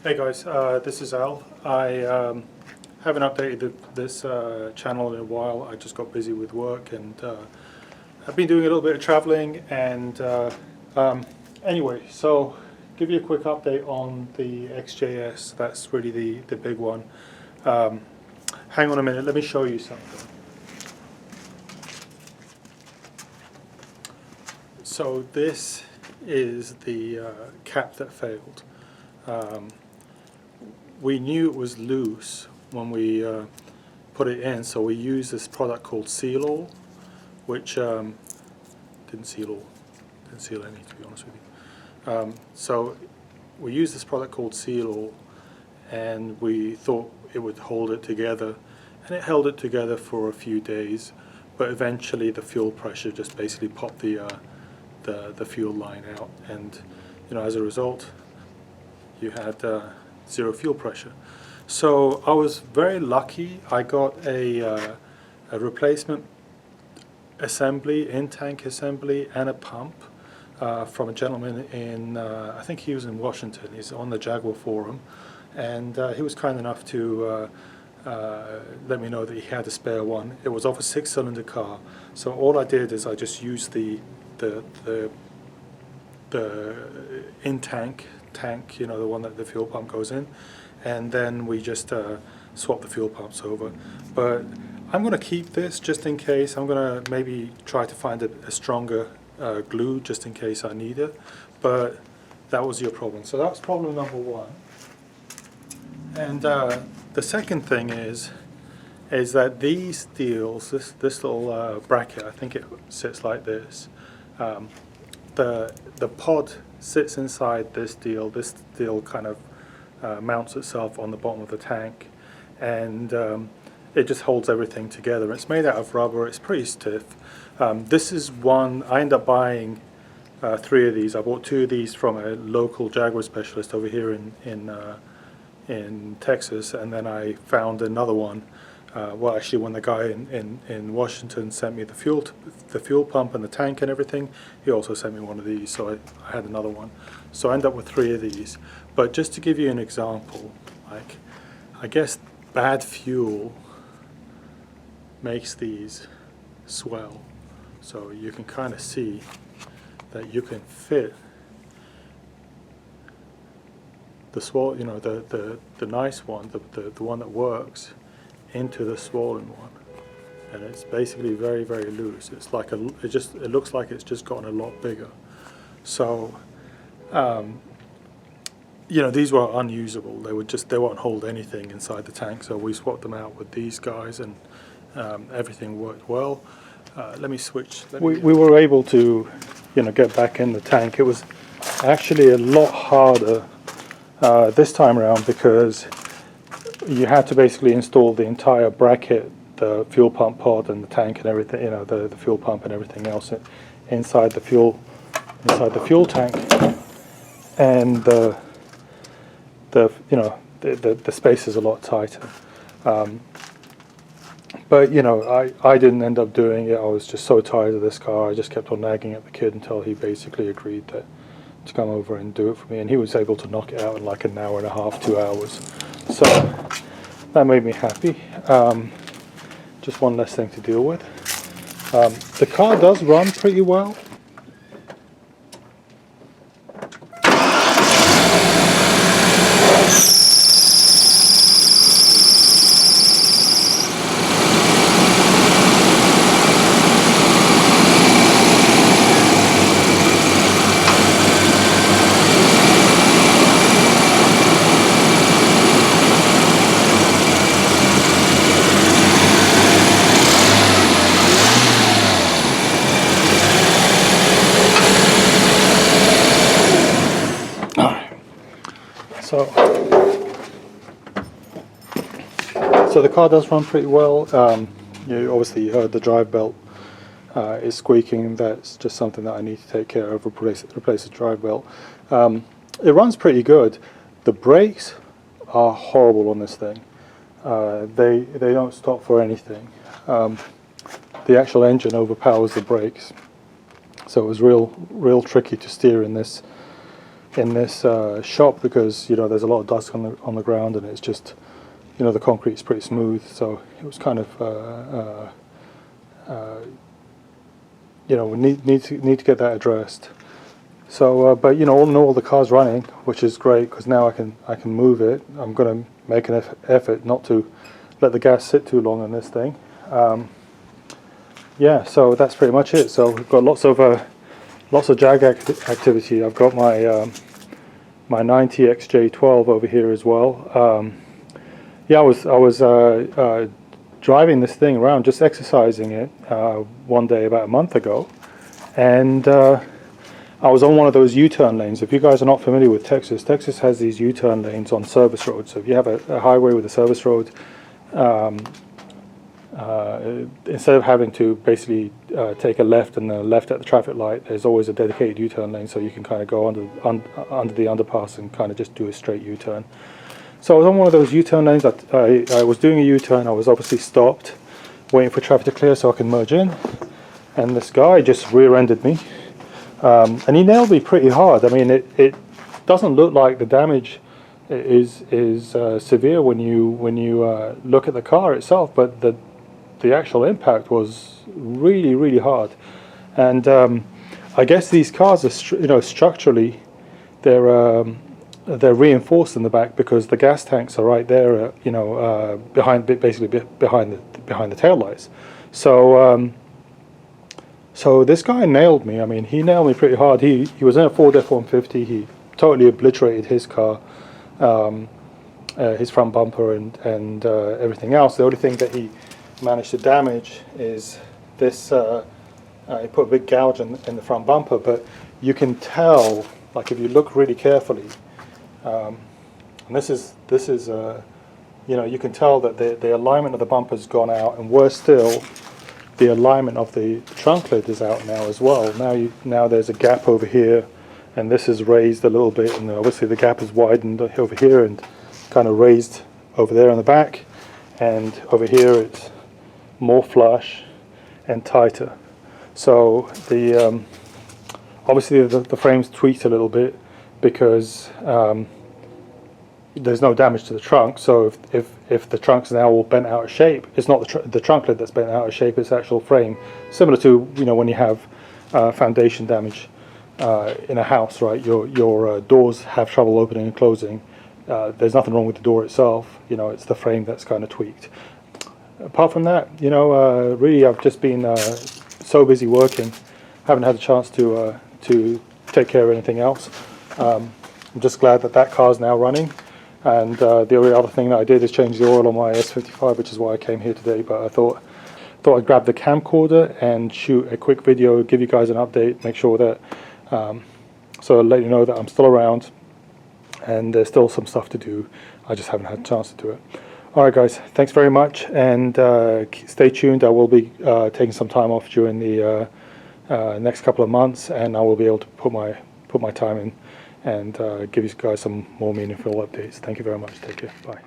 Hey guys, this is Al. I haven't updated this channel in a while. I just got busy with work, and I've been doing a little bit of traveling. And anyway, so give you a quick update on the XJS. That's really the big one. Hang on a minute, let me show you something. So this is the cap that failed. We knew it was loose when we put it in, so we used this product called Seal All, which didn't seal any, to be honest with you. So we used this product called Seal All, and we thought it would hold it together, and it held it together for a few days, but eventually the fuel pressure just basically popped the fuel line out, and as a result you had zero fuel pressure. So I was very lucky. I got a replacement assembly, in-tank assembly, and a pump from a gentleman in, I think he was in Washington. He's on the Jaguar forum, and he was kind enough to let me know that he had a spare one. It was off a 6-cylinder car, so all I did is I just used the in-tank tank, the one that the fuel pump goes in, and then we just swap the fuel pumps over. But I'm going to keep this just in case. I'm going to maybe try to find a stronger glue just in case I need it. But that was your problem. So that was problem number one. And the second thing is that these deals, this little bracket, I think it sits like this. The pod sits inside this deal. This deal kind of mounts itself on the bottom of the tank, and it just holds everything together. It's made out of rubber. It's pretty stiff. This is one, I ended up buying 3 of these. I bought 2 of these from a local Jaguar specialist over here in Texas, and then I found another one. Well, actually, when the guy in Washington sent me the fuel pump and the tank and everything, he also sent me one of these, so I had another one. So I ended up with 3 of these. But just to give you an example, like, I guess bad fuel makes these swell. So you can kind of see that you can fit the swell, the nice one, the one that works, into the swollen one, and it's basically very, very loose. It's like it looks like it's just gotten a lot bigger. So these were unusable. They won't hold anything inside the tank, so we swapped them out with these guys, and everything worked well. Let me switch. We were able to get back in the tank. It was actually a lot harder this time around, because you had to basically install the entire bracket, the fuel pump pod and the tank and everything, the fuel pump and everything else inside the fuel tank, and the space is a lot tighter. But I didn't end up doing it. I was just so tired of this car. I just kept on nagging at the kid until he basically agreed to come over and do it for me, and he was able to knock it out in like an hour and a half, 2 hours. So that made me happy. Just one less thing to deal with. The car does run pretty well. So the car does run pretty well. You obviously heard the drive belt is squeaking. That's just something that I need to take care of, replace the drive belt. It runs pretty good. The brakes are horrible on this thing. They don't stop for anything. The actual engine overpowers the brakes, so it was real tricky to steer in this in this shop because there's a lot of dust on the ground, and it's just the concrete's pretty smooth, so it was kind of we need to get that addressed. So, but all in all, the car's running, which is great because now I can move it. I'm going to make an effort not to let the gas sit too long on this thing. Yeah, so that's pretty much it. So we've got lots of Jag activity. I've got my my 90 XJ12 over here as well. Yeah, I was driving this thing around, just exercising it one day about a month ago, and I was on one of those U-turn lanes. If you guys are not familiar with Texas, Texas has these U-turn lanes on service roads. So if you have a highway with a service road, instead of having to basically take a left and a left at the traffic light, there's always a dedicated U-turn lane, so you can kind of go under the underpass and kind of just do a straight U-turn. So I was on one of those U-turn lanes. I was doing a U-turn. I was obviously stopped, waiting for traffic to clear so I can merge in, and this guy just rear-ended me. And he nailed me pretty hard. I mean, it doesn't look like the damage is severe when you look at the car itself, but the actual impact was really, really hard. And I guess these cars are structurally they're reinforced in the back because the gas tanks are right there, basically behind the taillights. So. So this guy nailed me. I mean, he nailed me pretty hard. He was in a Ford F-150. He totally obliterated his car, his front bumper and everything else. The only thing that he managed to damage is this. He put a big gouge in the front bumper, but you can tell, like if you look really carefully, and this is you can tell that the alignment of the bumper's gone out, and worse still, the alignment of the trunk lid is out now as well. Now there's a gap over here, and this is raised a little bit, and obviously the gap is widened over here and kind of raised over there in the back, and over here it's more flush and tighter. So the obviously the frame's tweaked a little bit because there's no damage to the trunk. So if the trunk's now all bent out of shape, it's not the trunk lid that's bent out of shape, it's the actual frame. Similar to when you have foundation damage in a house, right? Your doors have trouble opening and closing. There's nothing wrong with the door itself. It's the frame that's kind of tweaked. Apart from that, really I've just been so busy working, haven't had a chance to take care of anything else. I'm just glad that car's now running. And the only other thing that I did is change the oil on my S55, which is why I came here today. But I thought I'd grab the camcorder and shoot a quick video, give you guys an update, make sure that so I'll let you know that I'm still around and there's still some stuff to do. I just haven't had a chance to do it. All right, guys, thanks very much, and stay tuned. I will be taking some time off during the next couple of months, and I will be able to put my time in and give you guys some more meaningful updates. Thank you very much. Take care. Bye.